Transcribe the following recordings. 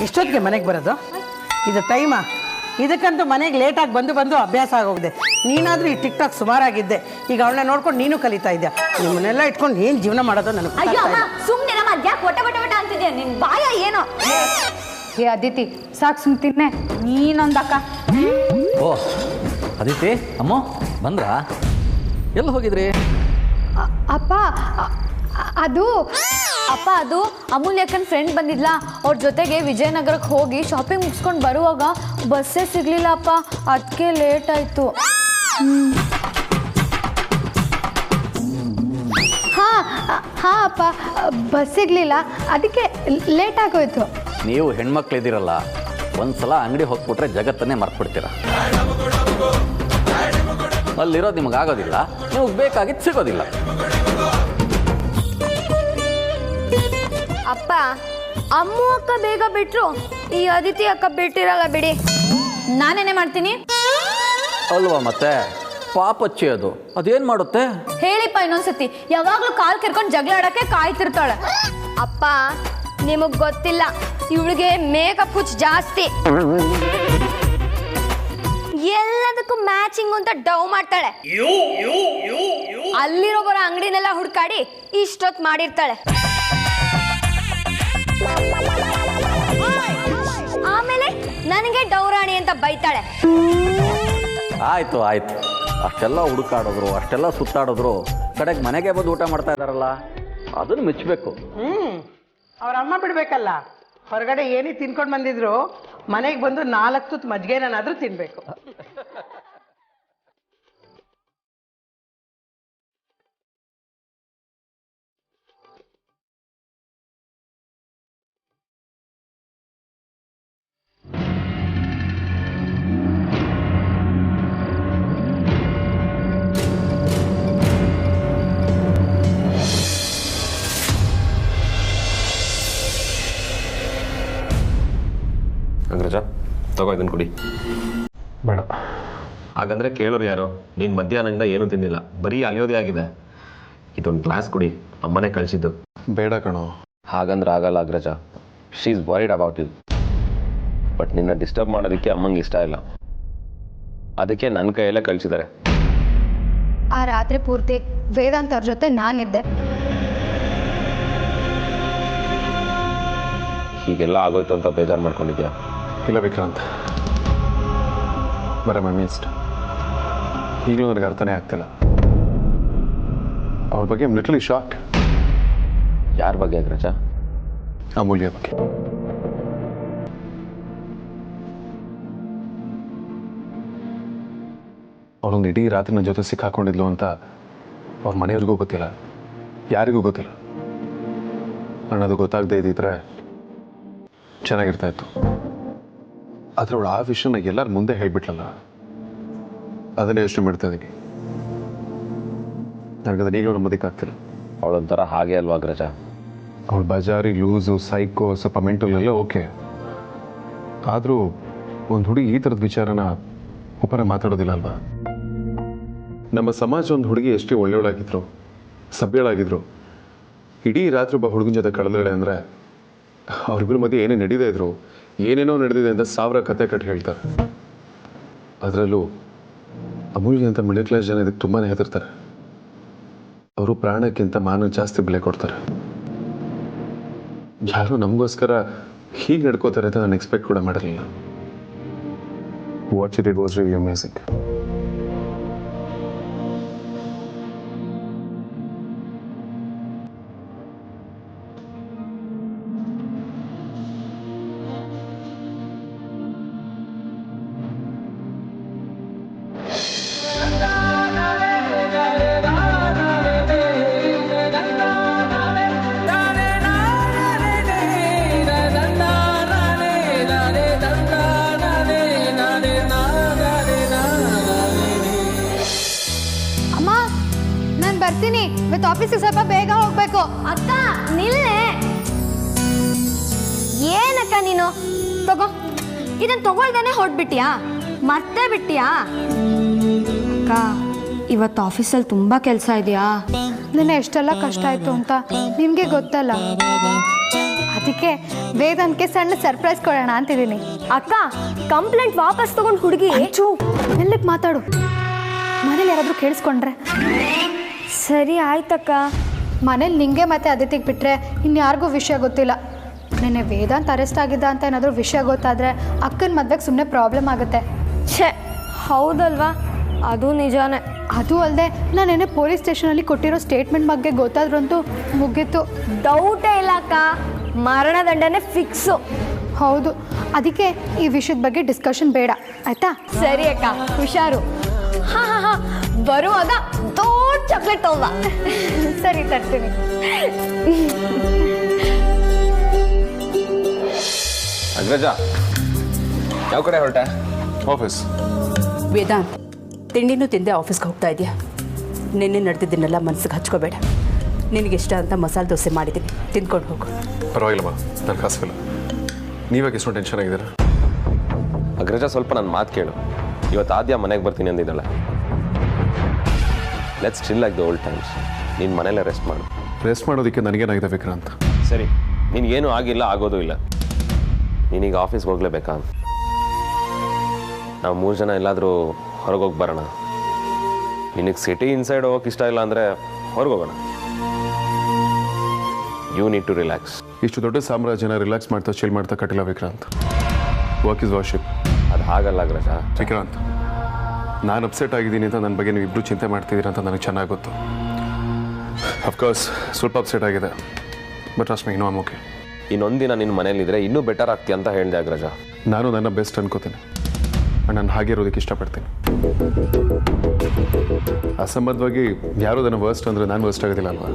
ಎಷ್ಟೊತ್ತಿಗೆ ಮನೆಗೆ ಬರೋದು? ಇದು ಟೈಮಾ? ಇದಕ್ಕಂತೂ ಮನೆಗೆ ಲೇಟಾಗಿ ಬಂದು ಅಭ್ಯಾಸ ಆಗೋಗಿದೆ. ನೀನಾದರೂ ಈ ಟಿಕ್ ಟಾಕ್ ಸುಮಾರಾಗಿದ್ದೆ, ಈಗ ಅವಳನ್ನ ನೋಡ್ಕೊಂಡು ನೀನು ಕಲಿತಾ ಇದ್ದೆ. ನಿಮ್ಮನ್ನೆಲ್ಲ ಇಟ್ಕೊಂಡು ಏನು ಜೀವನ ಮಾಡೋದು ನನಗೆ ಸುಮ್ಮನೆ ಯಾಕೆ ಒಟ ಒಟ ಒಟ ಅಂತಿದ್ಯಾ? ನಿನ್ ಬಾಯ ಏನೋ. ಏ ಅದಿತಿ ಸಾಕು ಸುಮ್ತಿನ್ನೆ ನೀನೊಂದಕ್ಕ. ಓ ಅದಿತಿ ಅಮ್ಮ ಬಂದ್ರಾ? ಎಲ್ಲಿ ಹೋಗಿದ್ರಿ? ಅಪ್ಪ ಅದು ಅಮೂಲ್ಯಕ್ಕನ ಫ್ರೆಂಡ್ ಬಂದಿದ್ಲಾ, ಅವ್ರ ಜೊತೆಗೆ ವಿಜಯನಗರಕ್ಕೆ ಹೋಗಿ ಶಾಪಿಂಗ್ ಮುಗಿಸ್ಕೊಂಡು ಬರುವಾಗ ಬಸ್ಸೇ ಸಿಗ್ಲಿಲ್ಲ ಅಪ್ಪ, ಅದಕ್ಕೆ ಲೇಟ್ ಆಯ್ತು. ಹಾ ಅಪ್ಪ, ಬಸ್ ಸಿಗ್ಲಿಲ್ಲ, ಅದಕ್ಕೆ ಲೇಟ್ ಆಗೋಯ್ತು. ನೀವು ಹೆಣ್ಮಕ್ಳಿದ್ದೀರಲ್ಲ, ಒಂದ್ಸಲ ಅಂಗಡಿ ಹೋಗ್ಬಿಟ್ರೆ ಜಗತ್ತನ್ನೇ ಮರ್ತ್ಬಿಡ್ತೀರ. ಅಲ್ಲಿರೋದು ನಿಮಗಾಗೋದಿಲ್ಲ, ನಿಮಗೆ ಬೇಕಾಗಿದ್ದು ಸಿಗೋದಿಲ್ಲ. ಅಪ್ಪ ಅಮ್ಮು ಅಕ್ಕ ಬೇಗ ಬಿಟ್ರು, ಈ ಅದಿತಿ ಅಕ್ಕ ಬಿಟ್ಟಿರಲ್ಲ ಬಿಡಿ, ನಾನೇನೇ ಮಾಡ್ತೀನಿ. ಅಲ್ವಾ ಮತ್ತೆ ಪಾಪಚ್ಚಿ ಅದು ಅದೇನ್ ಮಾಡುತ್ತೆ ಹೇಳಿಪ್ಪ ಇನ್ನೊಂದ್ಸತಿ. ಯಾವಾಗ್ಲೂ ಕಾಲ್ ಕೆರ್ಕೊಂಡು ಜಗಳ ಆಡಕ್ಕೆ ಕಾಯ್ತಿರ್ತಾಳೆ. ಅಪ್ಪ ನಿಮಗ್ ಗೊತ್ತಿಲ್ಲ, ಇವಳಿಗೆ ಮೇಕಪ್ ಹುಚ್ಚ ಜಾಸ್ತಿ. ಎಲ್ಲದಕ್ಕೂ ಮ್ಯಾಚಿಂಗ್ ಅಂತ ಡವ್ ಮಾಡ್ತಾಳೆ. ಅಲ್ಲಿರೋ ಬರೋ ಅಂಗಡಿನೆಲ್ಲ ಹುಡ್ಕಾಡಿ ಇಷ್ಟೊತ್ತು ಮಾಡಿರ್ತಾಳೆ. ಆಮೇಲೆ ನನಗೆ ಡೌರಾಣಿ ಅಂತ ಬೈತಾಳೆ. ಆಯ್ತು ಅಷ್ಟೆಲ್ಲ ಹುಡುಕಾಡಿದ್ರು, ಅಷ್ಟೆಲ್ಲ ಸುತ್ತಾಡಿದ್ರು, ಕಡೆಗೆ ಮನೆಗೆ ಬಂದು ಊಟ ಮಾಡ್ತಾ ಇದಾರಲ್ಲ, ಅದನ್ನು ಮೆಚ್ಚಬೇಕು. ಅವ್ರ ಅಮ್ಮ ಬಿಡ್ಬೇಕಲ್ಲ, ಹೊರಗಡೆ ಏನೇ ತಿನ್ಕೊಂಡು ಬಂದಿದ್ರು ಮನೆಗೆ ಬಂದು 4 ತುತ್ತು ಮಜ್ಜಿಗೆನಾದ್ರೂ ತಿನ್ಬೇಕು. ಅಂಗ್ರಜ ತಗೋ ಇದನ್ನು ಕುಡಿ. ಬೇಡ. ಹಾಗಂದ್ರೆ ಕೇಳೋರು ಯಾರು? ನೀನು ಮಧ್ಯಾಹ್ನದಿಂದ ಏನೂ ತಿಂದಿಲ್ಲ, ಬರೀ ಅಲಿಯೋದೇ ಆಗಿದೆ. ಇದೊಂದು ಗ್ಲಾಸ್ ಕುಡಿ, ಅಮ್ಮನೇ ಕಳಿಸಿದ್ದು. ಬೇಡ ಕಣೋ. ಹಾಗಂದ್ರೆ ಆಗಲ್ಲ Agraja, she is worried about you. But ನಿನ್ನ ಡಿಸ್ಟರ್ಬ್ ಮಾಡೋದಕ್ಕೆ ಅಮ್ಮಂಗೆ ಇಷ್ಟ ಇಲ್ಲ, ಅದಕ್ಕೆ ನನ್ನ ಕೈಯಲ್ಲೇ ಕಳಿಸಿದ್ದಾರೆ. ಆ ರಾತ್ರಿ ಪೂರ್ತಿ ವೇದಾಂತ್ ಅವ್ರ ಜೊತೆ ನಾನಿದ್ದೆ. ಹೀಗೆಲ್ಲ ಆಗೋಯ್ತು ಅಂತ ಬೇಜಾರು ಮಾಡ್ಕೊಂಡಿದ್ಯಾ? ಇಲ್ಲ ವಿಕ್ರಾಂತ್, ಬರ ಮಮ್ಮಿ ಇಷ್ಟ. ಈಗಲೂ ನನಗೆ ಅರ್ಥನೇ ಆಗ್ತಿಲ್ಲ. ಅವ್ರ ಬಗ್ಗೆ ಲಿಟ್ರಲಿ ಶಾಕ್. ಯಾರ ಬಗ್ಗೆ ಅಗ್ರಜ? ಅಮೂಲ್ಯ ಬಗ್ಗೆ. ಅವಳೊಂದು ಇಡೀ ರಾತ್ರಿ ನನ್ನ ಜೊತೆ ಸಿಕ್ಕಾಕೊಂಡಿದ್ಲು ಅಂತ ಅವ್ರ ಮನೆಯವ್ರಿಗೂ ಗೊತ್ತಿಲ್ಲ, ಯಾರಿಗೂ ಗೊತ್ತಿಲ್ಲ. ನನ್ನದು ಗೊತ್ತಾಗದೇ ಇದ್ದಿದ್ರೆ ಚೆನ್ನಾಗಿರ್ತಾ ಇತ್ತು. ಆದರೆ ಅವಳು ಆ ವಿಷಯನ ಎಲ್ಲರ ಮುಂದೆ ಹೇಳ್ಬಿಟ್ಲಲ್ಲ, ಅದನ್ನೇ ಯೋಚನೆ ಮಾಡ್ತಾ ಇದ್ದೀನಿ. ನನಗದನ್ನ ಈಗಲೂ ನಂಬೋದಕ್ಕಾಗ್ತಿಲ್ಲ. ಅವಳೊಂಥರ ಹಾಗೆ ಅಲ್ವಾ ಅಗ್ರಜ? ಅವಳು ಬಜಾರಿ, ಲೂಸು, ಸೈಕೋ, ಸ್ವಲ್ಪ ಮೆಂಟಲ್ ಎಲ್ಲ ಓಕೆ. ಆದರೂ ಒಂದು ಹುಡುಗಿ ಈ ಥರದ ವಿಚಾರನ ಒಬ್ಬರ ಮಾತಾಡೋದಿಲ್ಲ ಅಲ್ವಾ? ನಮ್ಮ ಸಮಾಜ ಒಂದು ಹುಡುಗಿ ಎಷ್ಟೇ ಒಳ್ಳೆಯವಳಾಗಿದ್ರು, ಸಭ್ಯಳಾಗಿದ್ರು, ಇಡೀ ರಾತ್ರಿ ಒಬ್ಬ ಹುಡುಗನ ಜೊತೆ ಕಳೆದಾಳೆ ಅಂದರೆ ಅವ್ರಿಬ್ಬರ ಮಧ್ಯೆ ಏನೇ ನಡೀದೇ ಇದ್ರು, ಏನೇನೋ ನಡೆದಿದೆ ಅಂತ 1000 ಕತೆ ಕಟ್ಟಿ ಹೇಳ್ತಾರೆ. ಅದರಲ್ಲೂ ಅಮೂಲ್ಯ ಅಂತ ಮಿಡಲ್ ಕ್ಲಾಸ್ ಜನ ಇದಕ್ಕೆ ತುಂಬಾ ಹೆದರ್ತಾರೆ. ಅವರು ಪ್ರಾಣಕ್ಕಿಂತ ಮಾನ ಜಾಸ್ತಿ ಬೆಲೆ ಕೊಡ್ತಾರೆ. ಯಾರು ನಮಗೋಸ್ಕರ ಹೀಗೆ ನಡ್ಕೋತಾರೆ ಅಂತ ನಾನು ಎಕ್ಸ್ಪೆಕ್ಟ್ ಕೂಡ ಮಾಡಿರಲಿಲ್ಲ. What she did was really amazing. ಬರ್ತೀನಿ, ಇವತ್ತು ಆಫೀಸಿಗೆ ಸ್ವಲ್ಪ ಬೇಗ ಹೋಗ್ಬೇಕು. ಅಕ್ಕ ನಿಲ್ಲೆ. ಏನಕ್ಕ ನೀನು? ತಗೋ, ಇದನ್ನ ತಗೊಳ್ದೇನೆ ಹೊರಟ್ಬಿಟ್ಟಿಯಾ? ಮತ್ತೆ ಬಿಟ್ಟಿಯಾ? ಅಕ್ಕ ಇವತ್ತು ಆಫೀಸಲ್ಲಿ ತುಂಬಾ ಕೆಲಸ ಇದೆಯಾ? ನನ್ನ ಎಷ್ಟೆಲ್ಲ ಕಷ್ಟ ಆಯ್ತು ಅಂತ ನಿಮ್ಗೆ ಗೊತ್ತಲ್ಲ. ಅದಕ್ಕೆ ವೇದಾಂತ್ಗೆ ಸಣ್ಣ ಸರ್ಪ್ರೈಸ್ ಕೊಡೋಣ ಅಂತಿದ್ದೀನಿ. ಅಕ್ಕ ಕಂಪ್ಲೇಂಟ್ ವಾಪಸ್ ತಗೊಂಡು ಹುಡುಗಿ ಮೆಲ್ಲಗೆ ಮಾತಾಡು, ಮನೇಲಿ ಯಾರಾದರೂ ಕೇಳಿಸ್ಕೊಂಡ್ರೆ. ಸರಿ ಆಯ್ತಕ್ಕ. ಮನೇಲಿ ನಿಂಗೆ ಮತ್ತೆ ಅದಿತಿಗೆ ಬಿಟ್ಟರೆ ಇನ್ಯಾರಿಗೂ ವಿಷಯ ಗೊತ್ತಿಲ್ಲ. ನೆನ್ನೆ ವೇದಾಂತ್ ಅರೆಸ್ಟ್ ಆಗಿದ್ದ ಅಂತ ಏನಾದರೂ ವಿಷಯ ಗೊತ್ತಾದರೆ ಅಕ್ಕನ ಮದ್ವೆಗೆ ಸುಮ್ಮನೆ ಪ್ರಾಬ್ಲಮ್ ಆಗುತ್ತೆ. ಛೇ ಹೌದಲ್ವಾ, ಅದು ನಿಜಾನೇ. ಅದು ಅಲ್ಲದೆ ನಾನು ನೆನ್ನೆ ಪೊಲೀಸ್ ಸ್ಟೇಷನಲ್ಲಿ ಕೊಟ್ಟಿರೋ ಸ್ಟೇಟ್ಮೆಂಟ್ ಬಗ್ಗೆ ಗೊತ್ತಾದ್ರಂತೂ ಮುಗೀತು. ಡೌಟೇ ಇಲ್ಲ ಅಕ್ಕ, ಮರಣದಂಡನೆ ಫಿಕ್ಸು. ಹೌದು, ಅದಕ್ಕೆ ಈ ವಿಷಯದ ಬಗ್ಗೆ ಡಿಸ್ಕಷನ್ ಬೇಡ ಆಯ್ತಾ? ಸರಿ ಅಕ್ಕ, ಹುಷಾರು. ಹಾ ಬರುವಾಗ ದೊಡ್ಡ ಚಾಕ್ಲೇಟ್ ತಗೋಬಾ. ಸರಿ ತರ್ತೀನಿ. ಅಗ್ರಜ, ಯಾವ ಕಡೆ ಹೊರಟೆ? ಆಫೀಸ್. ವೇದಾಂತ್, ತಿಂಡಿನೂ ತಿಂದೆ ಆಫೀಸ್ಗೆ ಹೋಗ್ತಾ ಇದೆಯಾ? ನಿನ್ನೆ ನಡೆದಿದ್ದನ್ನೆಲ್ಲ ಮನಸ್ಸಿಗೆ ಹಚ್ಕೋಬೇಡ. ನಿನಗಿಷ್ಟ ಅಂತ ಮಸಾಲೆ ದೋಸೆ ಮಾಡಿದ್ದೀನಿ, ತಿಂದ್ಕೊಂಡು ಹೋಗು. ಪರವಾಗಿಲ್ಲಮ್ಮ, ನನಗೆ ಹಸಿವಿಲ್ಲ. ನೀವಾಗ ಎಷ್ಟು ಟೆನ್ಷನ್ ಆಗಿದ್ದೀರಾ? ಅಗ್ರಜ, ಸ್ವಲ್ಪ ನನ್ನ ಮಾತು ಕೇಳು. ಇವತ್ತು ಆದ್ಯ ಮನೆಗೆ ಬರ್ತೀನಿ ಅಂದಿದ್ದಾಳೆ. Let's still like the old times. ನೀನು ಮನೇಲೆ ರೆಸ್ಟ್ ಮಾಡು. ರೆಸ್ಟ್ ಮಾಡೋದಕ್ಕೆ ನನಗೇನಾಗಿದೆ ವಿಕ್ರಾಂತ್? ಸರಿ, ನಿನಗೇನು ಆಗಿಲ್ಲ, ಆಗೋದು ಇಲ್ಲ. ನೀನೀಗ ಆಫೀಸ್ಗೆ ಹೋಗ್ಲೇಬೇಕಾ? ನಾವು 3 ಜನ ಎಲ್ಲಾದರೂ ಹೊರಗೋಗಿ ಬರೋಣ. ನಿನಗೆ ಸಿಟಿ ಇನ್ಸೈಡ್ ಹೋಗೋಕೆ ಇಷ್ಟ ಇಲ್ಲ ಅಂದರೆ ಹೊರಗೋಗೋಣ. You need to relax. ಇಷ್ಟು ದೊಡ್ಡ ಸಾಮ್ರಾಜ್ಯನ ರಿಲ್ಯಾಕ್ಸ್ ಮಾಡ್ತಾ ಚಿಲ್ ಮಾಡ್ತಾ ಕಟ್ಟಿಲ್ಲ ವಿಕ್ರಾಂತ್. Work is worship. ಅದು ಹಾಗಲ್ಲ ಅಗ್ರಜ. ವಿಕ್ರಾಂತ್, ನಾನು ಅಪ್ಸೆಟ್ ಆಗಿದ್ದೀನಿ ಅಂತ ನನ್ನ ಬಗ್ಗೆ ನೀವು ಇಬ್ಬರು ಚಿಂತೆ ಮಾಡ್ತಿದ್ದೀರಾ ಅಂತ ನನಗೆ ಚೆನ್ನಾಗಿ ಗೊತ್ತು. ಅಫ್ಕೋರ್ಸ್ ಸ್ವಲ್ಪ ಅಪ್ಸೆಟ್ ಆಗಿದೆ, ಬಟ್ ಅಷ್ಟು ಇನ್ನೂ ಆಮ್ ಓಕೆ. ಇನ್ನೊಂದಿನ ನಿನ್ನ ಮನೇಲಿದ್ರೆ ಇನ್ನೂ ಬೆಟರ್ ಆಗ್ತೀಯ ಅಂತ ಹೇಳಿದೆ ಅಗ್ರಜ. ನಾನು ನನ್ನ ಬೆಸ್ಟ್ ಅನ್ಕೋತೀನಿ, ನಾನು ಹಾಗೆ ಇರೋದಕ್ಕೆ ಇಷ್ಟಪಡ್ತೀನಿ. ಅಸಂಬದ್ಧವಾಗಿ ಯಾರೋ ನನ್ನ ವರ್ಸ್ಟ್ ಅಂದರೆ ನಾನು ವರ್ಸ್ಟ್ ಆಗೋದಿಲ್ಲ ಅಲ್ವಾ?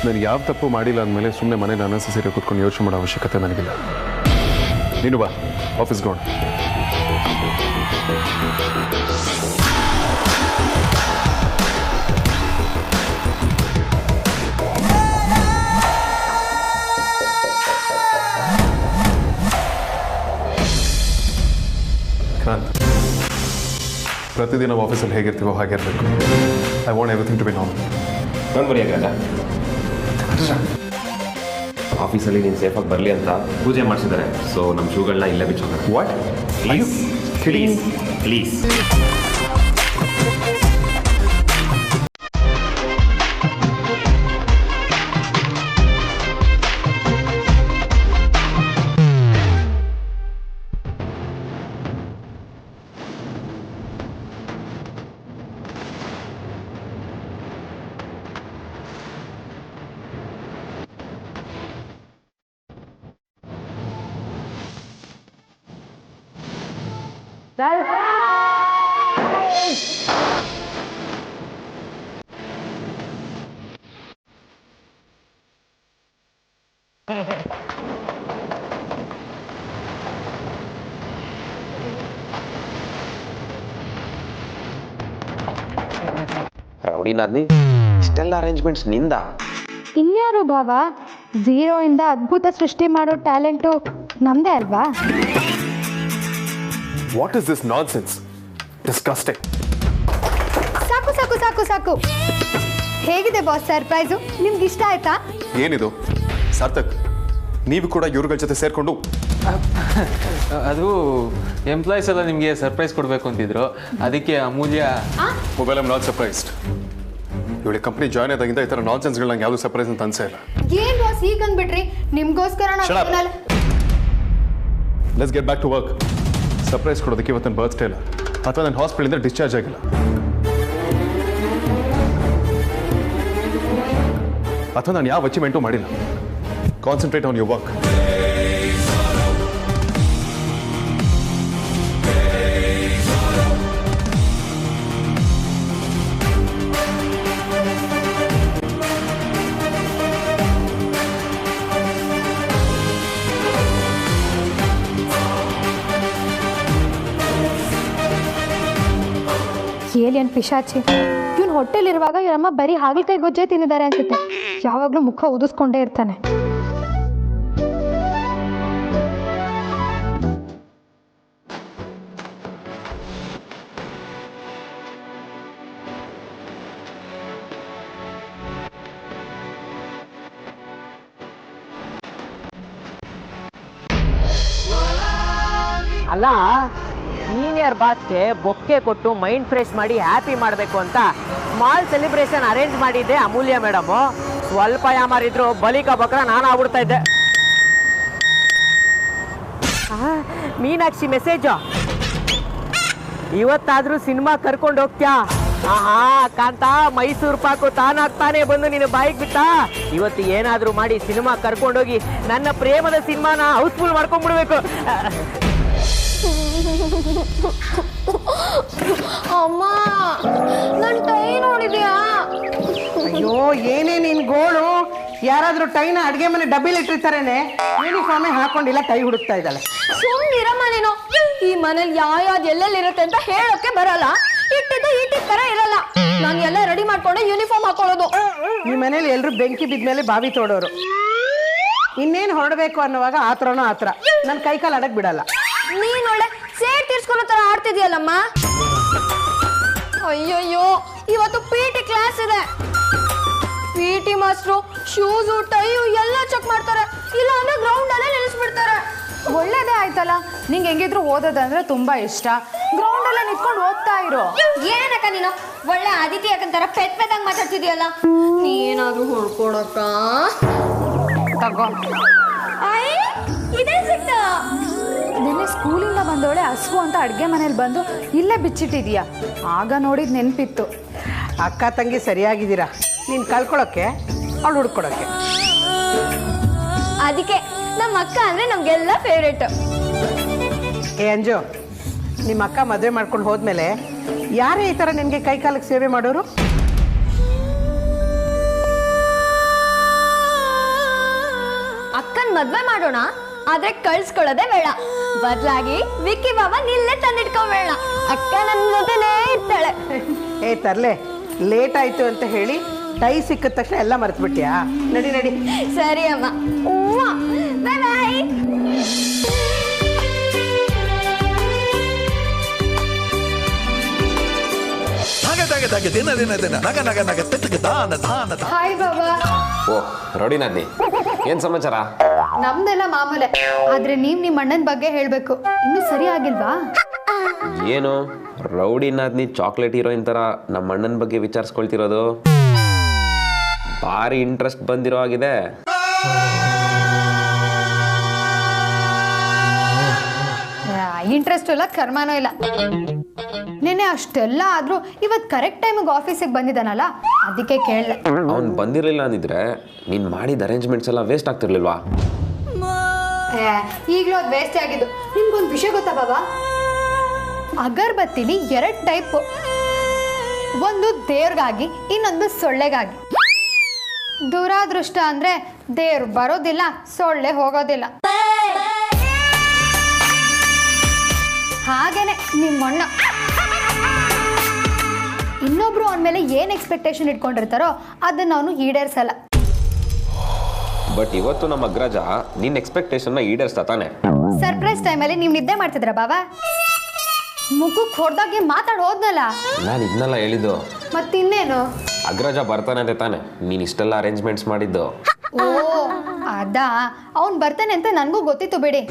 ನಾನು ಯಾವ ತಪ್ಪು ಮಾಡಿಲ್ಲ ಅಂದಮೇಲೆ ಸುಮ್ಮನೆ ಮನೇಲಿ ಅನಸೆಸರಿ ಕೂತ್ಕೊಂಡು ಯೋಚನೆ ಮಾಡೋ ಅವಶ್ಯಕತೆ ನನಗಿಲ್ಲ. ನೀನು ಬಾ, ಆಫೀಸ್ಗೆ ಹೋಗೋಣ. ಪ್ರತಿದಿನ ಆಫೀಸಲ್ಲಿ ಹೇಗಿರ್ತೀವೋ ಹಾಗೆ ಇರಬೇಕು. I want everything to be normal. Don't worry Agraja. ಆಫೀಸಲ್ಲಿ ನೀನು ಸೇಫಾಗಿ ಬರಲಿ ಅಂತ ಪೂಜೆ ಮಾಡಿಸಿದ್ದಾರೆ. ಸೊ ನಮ್ಮ ಶೂಗಳನ್ನ ಇಲ್ಲೇ ಬಿಚ್ಚೋಣ. What? Please please please. Rowdy ನಾದ್ನಿ, ಇಷ್ಟೆಲ್ಲ ಅರೇಂಜ್ಮೆಂಟ್ಸ್ ನಿಂದ? ಇನ್ಯಾರು ಭಾವ, ಝೀರೋಯಿಂದ ಅದ್ಭುತ ಸೃಷ್ಟಿ ಮಾಡೋ ಟ್ಯಾಲೆಂಟು ನಮ್ಮದೇ ಅಲ್ವಾ? What is this non sense? Disgusting. ಸಾಕು ಸಾಕು ಸಾಕು ಸಾಕು. ಹೇಗಿದೆ ಬಾಸ್ ಸರ್ಪ್ರೈಸು? ನಿಮ್ಗೆ ಇಷ್ಟ ಆಯ್ತಾ? ಏನಿದು ಸಾರ್ಥಕ್, ನೀವು ಕೂಡ ಇವ್ರುಗಳ ಜೊತೆ ಸೇರಿಕೊಂಡು? ಅದು ಎಂಪ್ಲಾಯೀಸ್ ಎಲ್ಲ ನಿಮಗೆ ಸರ್ಪ್ರೈಸ್ ಕೊಡಬೇಕು ಅಂತಿದ್ರು, ಅದಕ್ಕೆ Amulya. Mobile am not surprised. ಇವಳಿ ಕಂಪ್ನಿ ಜಾಯ್ನ್ ಆದಾಗಿಂದ ಈ ಥರ ನಾನ್ ಸೆನ್ಸ್ಗಳು ನಂಗೆ ಯಾವುದು ಸರ್ಪ್ರೈಸ್ ಅಂತ ಅನ್ಸೇ ಇಲ್ಲ. ಏನ್ ಬಾಸ್ ಈಗ ಅಂದ್ಬಿಟ್ರಿ? ನಿಮ್ಗೋಸ್ಕರ let's get back to work. Surprise ಕೊಡೋದಕ್ಕೆ ಇವತ್ತು ನನ್ನ ಬರ್ತ್ಡೇ ಇಲ್ಲ, ಅಥವಾ ನನ್ನ ಹಾಸ್ಪಿಟಲಿಂದ ಡಿಸ್ಚಾರ್ಜ್ ಆಗಿಲ್ಲ, ಅಥವಾ ನಾನು ಯಾವ ಅಚೀವ್ಮೆಂಟು ಮಾಡಿಲ್ಲ. Concentrate on your work. Alien ಪಿಶಾಚಿ ಇವನ್ ಹೊಟ್ಟೆಲಿರುವಾಗ ಇವರಮ್ಮ ಬರೀ ಹಾಗಲಕಾಯಿ ಗೊಜ್ಜೆ ತಿಂದಿದ್ದಾರೆ ಅನ್ಸುತ್ತೆ. ಯಾವಾಗಲೂ ಮುಖ ಉದಿಸ್ಕೊಂಡೇ ಇರ್ತಾನೆ. ಅಲ್ಲ ಸೀನಿಯರ್ ಬಾಸ್ಗೆ ಬೊಕ್ಕೆ ಕೊಟ್ಟು ಮೈಂಡ್ ಫ್ರೆಶ್ ಮಾಡಿ ಹ್ಯಾಪಿ ಮಾಡಬೇಕು ಅಂತ ಸ್ಮಾಲ್ ಸೆಲೆಬ್ರೇಷನ್ ಅರೇಂಜ್ ಮಾಡಿದ್ದೆ ಅಮೂಲ್ಯ ಮೇಡಮು. ಸ್ವಲ್ಪ ಯಾಮಾರಿದ್ರು ಬಲಿಕ ಬಕ್ರ ನಾನು ಆಗ್ಬಿಡ್ತಾ ಇದ್ದೆ. ಮೀನಾಕ್ಷಿ ಮೆಸೇಜು, ಇವತ್ತಾದ್ರೂ ಸಿನಿಮಾ ಕರ್ಕೊಂಡು ಹೋಗ್ತ್ಯಾ? ಆಹಾ ಕಾಂತ, ಮೈಸೂರು ಪಾಕು ತಾನಾಗ್ತಾನೆ ಬಂದು ನಿನ್ನ ಬಾಯಿಗೆ ಬಿಟ್ಟ. ಇವತ್ತು ಏನಾದ್ರೂ ಮಾಡಿ ಸಿನಿಮಾ ಕರ್ಕೊಂಡೋಗಿ ನನ್ನ ಪ್ರೇಮದ ಸಿನಿಮಾನ ಹೌಸ್ಫುಲ್ ಮಾಡ್ಕೊಂಡ್ಬಿಡ್ಬೇಕು. ಅಮ್ಮ ನನ್ ಟೈ ನೋಡಿದ್ಯಾ? ಅಯ್ಯೋ ಏನೇ ನಿನ್ ಗೋಳು, ಯಾರಾದ್ರೂ ಟೈನ ಅಡ್ಗೆ ಮನೆ ಡಬ್ಬಿಲಿ ಇಟ್ಟಿರ್ತಾರೇನೆ, ಯೂನಿಫಾರ್ಮೇ ಹಾಕೊಂಡಿಲ್ಲ ಟೈ ಹುಡುಕ್ತಾ ಇದ್ದಾಳೆ. ಸುಮ್ಮನಿರಮ್ಮ ನೀನು. ಈ ಮನೇಲಿ ಯಾವ್ಯಾವ್ದು ಎಲ್ಲೆಲ್ಲಿರುತ್ತೆ ಅಂತ ಹೇಳೋಕೆ ಬರಲ್ಲ. ಇಟ್ಟಿದ್ದು ಇಟ್ಟಿದ ತರ ಇರಲ್ಲ. ನಾನು ಎಲ್ಲ ರೆಡಿ ಮಾಡ್ಕೊಂಡು ಯೂನಿಫಾರ್ಮ್ ಹಾಕೊಳ್ಳೋದು. ಈ ಮನೇಲಿ ಎಲ್ರು ಬೆಂಕಿ ಬಿದ್ಮೇಲೆ ಬಾವಿ ತೋಡೋರು. ಇನ್ನೇನು ಹೊರಡಬೇಕು ಅನ್ನೋವಾಗ ಆತ್ರನೋ ಆತ್ರ, ನನ್ನ ಕೈಕಾಲು ಅಡಕ್ ಬಿಡಲ್ಲ. ನೀನ್ ಒಳ್ಳೆ ಸೇರ್ ತೀರ್ಸ್ಕೊಳ್ಳೋ ತರ ಆಡ್ತಿದ್ಯಲ್ಲಮ್ಮ. ಅಯ್ಯಯ್ಯೋ, ಇವತ್ತು PT ಕ್ಲಾಸ್ ಇದೆ. PT ಮಾಸ್ಟ್ರು ಶೂಸು ಟೈಯು ಎಲ್ಲ ಚೆಕ್ ಮಾಡ್ತಾರೆ. ಇಲ್ಲ ಅಂದ್ರೆ ಗ್ರೌಂಡ್ ಅಲ್ಲೇ ನಿಲ್ಲಿಸ್ಬಿಡ್ತಾರೆ. ಒಳ್ಳೇದೇ ಆಯ್ತಲ್ಲ, ನಿಂಗೆ ಹೆಂಗಿದ್ರು ಓದೋದಂದ್ರೆ ತುಂಬಾ ಇಷ್ಟ. ಗ್ರೌಂಡಲ್ಲೇ ನಿಂತ್ಕೊಂಡು ಓದ್ತಾ ಇರೋ. ಏನಕ್ಕ ನೀನು ಒಳ್ಳೆ ಆದಿತ್ಯ ಯಾಕಂತಾರ ಪೆದ್ದಂಗ್ ಮಾತಾಡ್ತಿದ್ಯಲ್ಲ. ನೀನಾದ್ರೂ ಹೊಡ್ಕೊಡಕ್ಕ. ತಗೋ. ಇದೇ ಸಿಕ್ತ. ನಿನ್ನೆ ಸ್ಕೂಲಿಂದ ಬಂದವಳೆ ಹಸು ಅಂತ ಅಡ್ಗೆ ಮನೇಲಿ ಬಂದು ಇಲ್ಲೇ ಬಿಚ್ಚಿಟ್ಟಿದೀಯ. ಆಗ ನೋಡಿದ್ ನೆನ್ಪಿತ್ತು. ಅಕ್ಕ ತಂಗಿ ಸರಿಯಾಗಿದ್ದೀರಾ, ನೀನು ಕಳ್ಕೊಳಕ್ಕೆ ಅವಳು ಹುಡ್ಕೊಡಕ್ಕೆ. ಅದಕ್ಕೆ ನಮ್ಮ ಅಕ್ಕ ಅಂದ್ರೆ ನಮ್ಗೆಲ್ಲ ಫೇವ್ರೇಟ್. ಏ ಅಂಜು, ನಿಮ್ಮ ಅಕ್ಕ ಮದುವೆ ಮಾಡ್ಕೊಂಡು ಹೋದ್ಮೇಲೆ ಯಾರೇ ಈ ಥರ ನಿನಗೆ ಕೈ ಕಾಲಕ್ಕೆ ಸೇವೆ ಮಾಡೋರು? ಅಕ್ಕನ್ ಮದ್ವೆ ಮಾಡೋಣ, ಆದ್ರೆ ಕಳ್ಸ್ಕೊಳ್ಳೋದೇ ಬೇಡ. ಬದಲಾಗಿ ವಿಕ್ಕಿ ಬಾಬಾ ನಿಲ್ಲೇ ತಂದಿಟ್ಕೋಬೇಡ. ಅಕ್ಕ ನನ್ನ ಜೊತೆನೇ ಇರ್ತಾಳೆ. ಏ ತರ್ಲೆ, ಲೇಟ್ ಆಯ್ತು ಅಂತ ಹೇಳಿ ಟೈ ಸಿಕ್ಕಿದ ತಕ್ಷಣ ಎಲ್ಲ ಮರೆತು ಬಿಟ್ಯಾ? ನಡಿ ನಡಿ. ಸರಿ ಅಮ್ಮ. ಬಾಯ್ ಬಾಯ್. ಹಾಯ್ ಬಾಬಾ. ಓಹ್ ರೌಡಿ ನಾದ್ನಿ, ಏನು ಸಮಾಚಾರ? ನಮ್ದೆಲ್ಲ ಮಾಮೂಲೆ, ಆದ್ರೆ ನೀವ್ ನಿಮ್ಮ ಅಣ್ಣನ ಬಗ್ಗೆ ಹೇಳ್ಬೇಕು. ಇನ್ನೂ ಸರಿ ಆಗಿಲ್ವಾ? ಏನು ರೌಡಿ ನಾದ್ನಿ ಚಾಕ್ಲೇಟ್ ಹೀರೋಯಿನ್ ಥರ ನಮ್ಮ ಅಣ್ಣನ ಬಗ್ಗೆ ವಿಚಾರಿಸ್ಕೊಳ್ತಿರೋದು? ಭಾರಿ ಇಂಟ್ರೆಸ್ಟ್ ಬಂದಿರೋ ಆಗಿದೆ. ಇಂಟ್ರೆಸ್ಟ್ ಇಲ್ಲ, ಕರ್ಮಾನೂ ಇಲ್ಲ. ನಿನ್ನೆ ಅಷ್ಟೆಲ್ಲ ಆದ್ರೂ ಇವತ್ತು ಕರೆಕ್ಟ್ ಟೈಮಿಗೆ ಆಫೀಸಿಗೆ ಬಂದಿದ್ದಾನಲ್ಲ, ಅದಕ್ಕೆ ಕೇಳಿದೆ. ಅವ್ನು ಬಂದಿರಲಿಲ್ಲ ಅಂದಿದ್ರೆ ನೀನು ಮಾಡಿದ ಅರೇಂಜ್ಮೆಂಟ್ಸ್ ಎಲ್ಲ ವೇಸ್ಟ್ ಆಗ್ತಿರ್ಲಿಲ್ವಾ? ಈಗಲೂ ಅದು ವೇಸ್ಟ್ ಆಗಿದ್ದು. ನಿಮ್ಗೊಂದು ವಿಷಯ ಗೊತ್ತಾ ಬಾಬಾ? ಅಗರ್ಬತ್ತಿಲಿ 2 ಟೈಪ್, ಒಂದು ದೇವ್ರಿಗಾಗಿ, ಇನ್ನೊಂದು ಸೊಳ್ಳೆಗಾಗಿ. ದುರಾದೃಷ್ಟ ಅಂದ್ರೆ ದೇವ್ರು ಬರೋದಿಲ್ಲ, ಸೊಳ್ಳೆ ಹೋಗೋದಿಲ್ಲ. ಹಾಗೇನೆ ನಿಮ್ಮಣ್ಣ ಇನ್ನೊಬ್ರು ಅವನ ಮೇಲೆ ಏನ್ ಎಕ್ಸ್ಪೆಕ್ಟೇಷನ್ ಇಟ್ಕೊಂಡಿರ್ತಾರೋ ಅದನ್ನ ಅವನು ಈಡೇರಿಸಲ್ಲ. ಬಟ್ ಇವತ್ತು ನಮ್ಮ ಅಗ್ರಜ ನಿನ್ನ ಎಕ್ಸ್ಪೆಕ್ಟೇಷನ್ನ ಈಡೇರಿಸ್ತಾ ತಾನೆ? ಸರ್ಪ್ರೈಸ್ ಟೈಮಲ್ಲಿ ನೀವು ನಿದ್ದೆ ಮಾಡ್ತಿದ್ರ ಬಾಬಾ? ಮುಖಕ್ಕೆ ಹೊಡೆದಾಗೆ ಮಾತಾಡ್ ಹೋದ್ನಲ್ಲ. ನಾನು ಇದನ್ನೆಲ್ಲ ಹೇಳಿದ್ದು. ಮತ್ತಿನ್ನೇನು? ಅಗ್ರಜ ಬರ್ತಾನೆ ಅಂತ ತಾನೆ ನೀನು ಇಷ್ಟೆಲ್ಲ ಅರೇಂಜ್ಮೆಂಟ್ಸ್ ಮಾಡಿದ್ದು? ಓ ಅದಾ, ಅವನು ಬರ್ತಾನೆ ಅಂತ ನನಗೂ ಗೊತ್ತಿತ್ತು ಬಿಡಿ.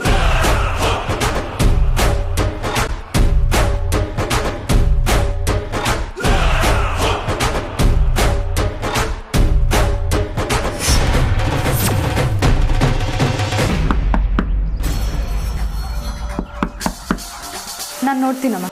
ನಾನು ನೋಡ್ತೀನಮ್ಮ.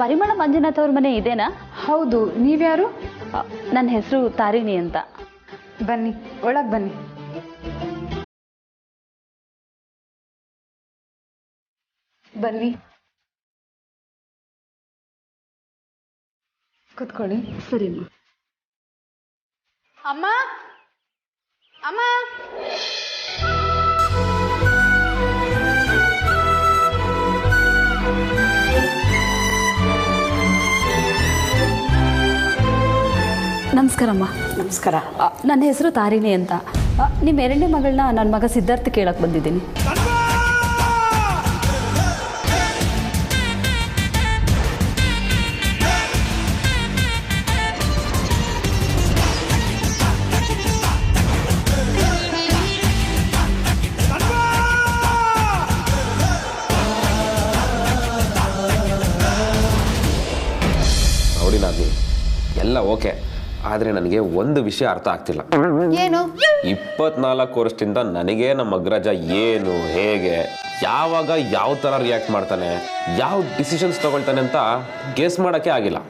ಪರಿಮಳ ಮಂಜುನಾಥ್ ಅವ್ರ ಮನೆ ಇದೇನಾ? ಹೌದು, ನೀವ್ಯಾರು? ನನ್ನ ಹೆಸರು ತಾರಿಣಿ ಅಂತ. ಬನ್ನಿ, ಒಳಗೆ ಬನ್ನಿ. ಬನ್ನಿ, ಕೂತ್ಕೊಳ್ಳಿ. ಸರಿ ಅಮ್ಮ. ಅಮ್ಮ, ನಮಸ್ಕಾರಮ್ಮ. ನಮಸ್ಕಾರ. ನನ್ನ ಹೆಸರು ತಾರಿಣಿ ಅಂತ. ನಿಮ್ಮ 2ನೇ ಮಗಳನ್ನ ನನ್ನ ಮಗ ಸಿದ್ಧಾರ್ಥ ಕೇಳಕ್ಕೆ ಬಂದಿದ್ದೀನಿ. ಓಕೆ, ಆದರೆ ನನಗೆ ಒಂದು ವಿಷಯ ಅರ್ಥ ಆಗ್ತಿಲ್ಲ. ಏನು? 24 ವರ್ಷದಿಂದ ನನಗೆ ನಮ್ಮ ಅಗ್ರಜ ಏನು, ಹೇಗೆ, ಯಾವಾಗ ಯಾವ ಥರ ರಿಯಾಕ್ಟ್ ಮಾಡ್ತಾನೆ, ಯಾವ ಡಿಸಿಷನ್ಸ್ ತಗೊಳ್ತಾನೆ ಅಂತ ಗೆಸ್ ಮಾಡೋಕ್ಕೆ ಆಗಿಲ್ಲ.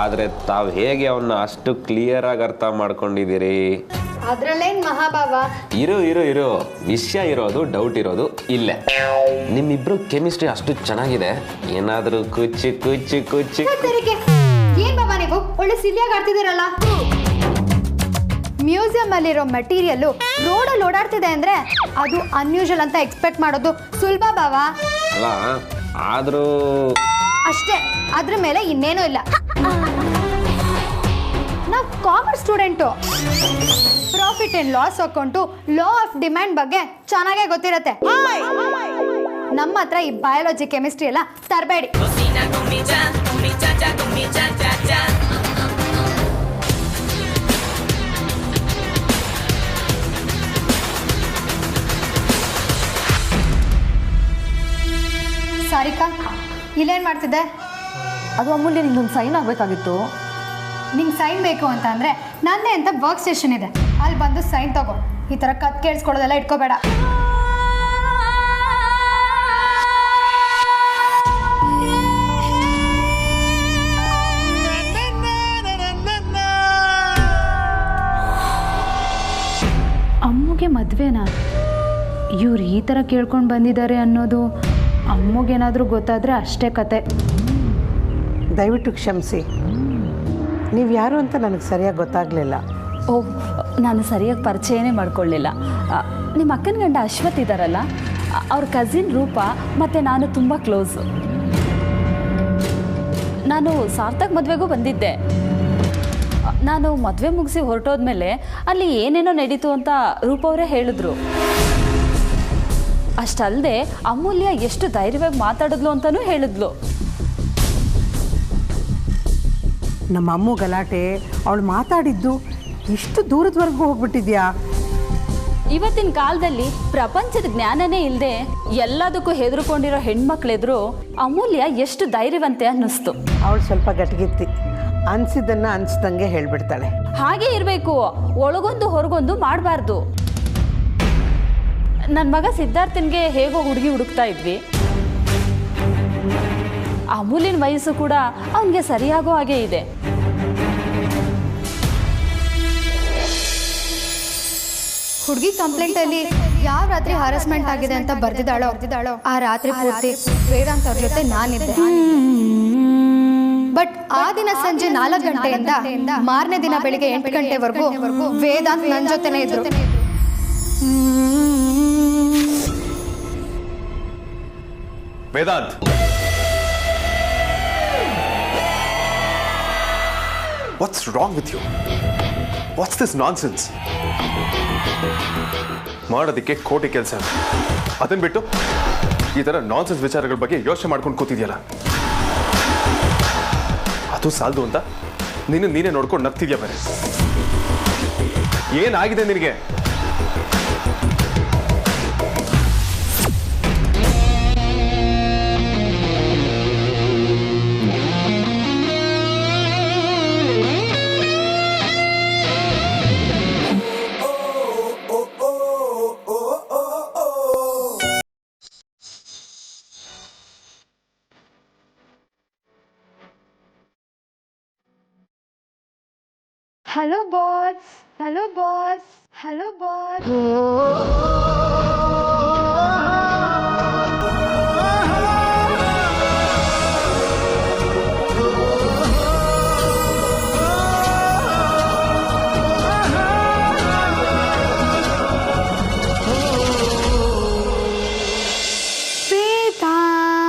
ಆದರೆ ತಾವು ಹೇಗೆ ಅವನ್ನ ಅಷ್ಟು ಕ್ಲಿಯರ್ ಆಗಿ ಅರ್ಥ ಮಾಡ್ಕೊಂಡಿದ್ದೀರಿ? ಅದ್ರಲ್ಲೇನ್ ಮಹಾಭಾವ? ಇರು ವಿಷಯ ಇರೋದು, ಡೌಟ್ ಇರೋದು ಇಲ್ಲೇ. ನಿಮ್ಮಿಬ್ರು ಕೆಮಿಸ್ಟ್ರಿ ಅಷ್ಟು ಚೆನ್ನಾಗಿದೆ, ಏನಾದರೂ ಕುಚ್ಚಿ ಏನ್ ಬಾಬಾ ನೀವು ಒಳ್ಳೆ ಸಿಲಿಯಾಗಿ ಆಡ್ತಿದ್ದೀರಲ್ಲ. ಮ್ಯೂಸಿಯಂ ಅಲ್ಲಿರೋ ಮೆಟೀರಿಯಲ್ ರೋಡಲ್ಲಿ ಓಡಾಡ್ತಿದೆ ಅಂದ್ರೆ ಅದು ಅನ್ಯೂಶಲ್ ಅಂತ ಎಕ್ಸ್ಪೆಕ್ಟ್ ಮಾಡೋದು ಸುಲಭ ಬಾವಾ. ಅಲ್ಲ, ಆದರೂ ಅಷ್ಟೇ, ಅದ್ರ ಮೇಲೆ ಇನ್ನೇನೂ ಇಲ್ಲ. ನಾವು commerce student, profit and loss account, law of demand ಬಗ್ಗೆ ಚೆನ್ನಾಗೇ ಗೊತ್ತಿರತ್ತೆ. ನಮ್ಮ ಹತ್ರ ಈ ಬಯಾಲಜಿ ಕೆಮಿಸ್ಟ್ರಿ ಎಲ್ಲ ತರಬೇಡಿ. ಸಾರಿಕಾ, ಇಲ್ಲೇನು ಮಾಡ್ತಿದ್ದೆ? ಅದು ಅಮೂಲ್ಯ, ನಿಂಗೊಂದು ಸೈನ್ ಆಗಬೇಕಾಗಿತ್ತು. ನಿಂಗೆ ಸೈನ್ ಬೇಕು ಅಂತ ಅಂದರೆ ನಂದೇ ಅಂತ ವರ್ಕ್ ಸ್ಟೇಷನ್ ಇದೆ, ಅಲ್ಲಿ ಬಂದು ಸೈನ್ ತಗೋ. ಈ ಥರ ಕತ್ ಕೇಳಿಸ್ಕೊಳ್ಳೋದೆಲ್ಲ ಇಟ್ಕೋಬೇಡ. ಅಮ್ಮಗೆ ಮದುವೆನಾ? ಇವ್ರು ಈ ಥರ ಕೇಳ್ಕೊಂಡು ಬಂದಿದ್ದಾರೆ ಅನ್ನೋದು ಅಮ್ಮಗೇನಾದರೂ ಗೊತ್ತಾದರೆ ಅಷ್ಟೇ ಕತೆ. ದಯವಿಟ್ಟು ಕ್ಷಮಿಸಿ, ನೀವು ಯಾರು ಅಂತ ನನಗೆ ಸರಿಯಾಗಿ ಗೊತ್ತಾಗಲಿಲ್ಲ. ಓಹ್, ನಾನು ಸರಿಯಾಗಿ ಪರಿಚಯನೇ ಮಾಡ್ಕೊಳ್ಳಿಲ್ಲ. ನಿಮ್ಮ ಅಕ್ಕನ ಗಂಡ ಅಶ್ವಥ್ ಇದ್ದಾರಲ್ಲ, ಅವ್ರ ಕಸಿನ್ ರೂಪ ಮತ್ತು ನಾನು ತುಂಬ ಕ್ಲೋಸು. ನಾನು ಸಾರ್ಥಕ್ ಮದುವೆಗೂ ಬಂದಿದ್ದೆ. ನಾನು ಮದುವೆ ಮುಗಿಸಿ ಹೊರಟೋದ್ಮೇಲೆ ಅಲ್ಲಿ ಏನೇನೋ ನಡೀತು ಅಂತ ರೂಪ ಅವರೇ ಹೇಳಿದ್ರು. ಅಷ್ಟಲ್ಲದೆ ಅಮೂಲ್ಯ ಎಷ್ಟು ಧೈರ್ಯವಾಗಿ ಮಾತಾಡಿದ್ಲು ಅಂತಲೂ ಹೇಳಿದ್ಲು. ನಮ್ಮ ಅಮ್ಮು ಗಲಾಟೆ, ಅವಳು ಮಾತಾಡಿದ್ದು ಇಷ್ಟು ದೂರದವರೆಗೂ ಹೋಗ್ಬಿಟ್ಟಿದ್ಯಾ? ಇವತ್ತಿನ ಕಾಲದಲ್ಲಿ ಪ್ರಪಂಚದ ಜ್ಞಾನನೇ ಇಲ್ಲದೆ ಎಲ್ಲದಕ್ಕೂ ಹೆದರ್ಕೊಂಡಿರೋ ಹೆಣ್ಮಕ್ಳೆದ್ರು ಅಮೂಲ್ಯ ಎಷ್ಟು ಧೈರ್ಯವಂತೆ ಅನ್ನಿಸ್ತು. ಅವಳು ಸ್ವಲ್ಪ ಗಟ್ಟಿಗಿತ್ತಿ, ಅನ್ಸಿದ್ದನ್ನು ಅನ್ಸ್ದಂಗೆ ಹೇಳ್ಬಿಡ್ತಾಳೆ. ಹಾಗೆ ಇರಬೇಕು, ಒಳಗೊಂದು ಹೊರಗೊಂದು ಮಾಡಬಾರ್ದು. ನನ್ನ ಮಗ ಸಿದ್ಧಾರ್ಥನ್ಗೆ ಹೇಗೋ ಹುಡುಗಿ ಹುಡುಕ್ತಾ ಇದ್ವಿ. ಅಮೂಲ್ಯನ ವಯಸ್ಸು ಕೂಡ ಅವನಿಗೆ ಸರಿಯಾಗೋ ಹಾಗೆ ಇದೆ. ಹುಡುಗಿ ಕಂಪ್ಲೇಂಟಲ್ಲಿ ಯಾವ ರಾತ್ರಿ ಹರಾಸ್ಮೆಂಟ್ ಆಗಿದೆ ಅಂತ ಬರ್ದಿದ್ದಾಳೋ ಆ ರಾತ್ರಿ ಪೂರ್ತಿ ವೇದಾಂತ್ ಅವ್ರ ಜೊತೆ ನಾನಿದ್ದೆ. ಬಟ್ ಆ ದಿನ ಸಂಜೆ 4 ಗಂಟೆಯಿಂದ ಮಾರನೇ ದಿನ ಬೆಳಿಗ್ಗೆ 8 ಗಂಟೆವರೆಗೂ ವೇದಾಂತ್ ನನ್ನ ಜೊತೆನೇ ಇದ್ರು. Vedant, what's wrong with you? What's this nonsense? ಮಾಡೋದಕ್ಕೆ ಕೋಟಿ ಕೆಲಸ, ಅದನ್ನ ಬಿಟ್ಟು ಈ ಥರ ನಾನ್ಸೆನ್ಸ್ ವಿಚಾರಗಳ ಬಗ್ಗೆ ಯೋಚನೆ ಮಾಡ್ಕೊಂಡು ಕೂತಿದ್ಯಲ್ಲ, ಅದು ಸಾಲದು ಅಂತ ನೀನೇ ನೋಡ್ಕೊಂಡು ನಗ್ತಿದ್ಯಾ ಬೇರೆ. ಏನಾಗಿದೆ ನಿನಗೆ? Hello boss, hello boss, hello boss. Vedant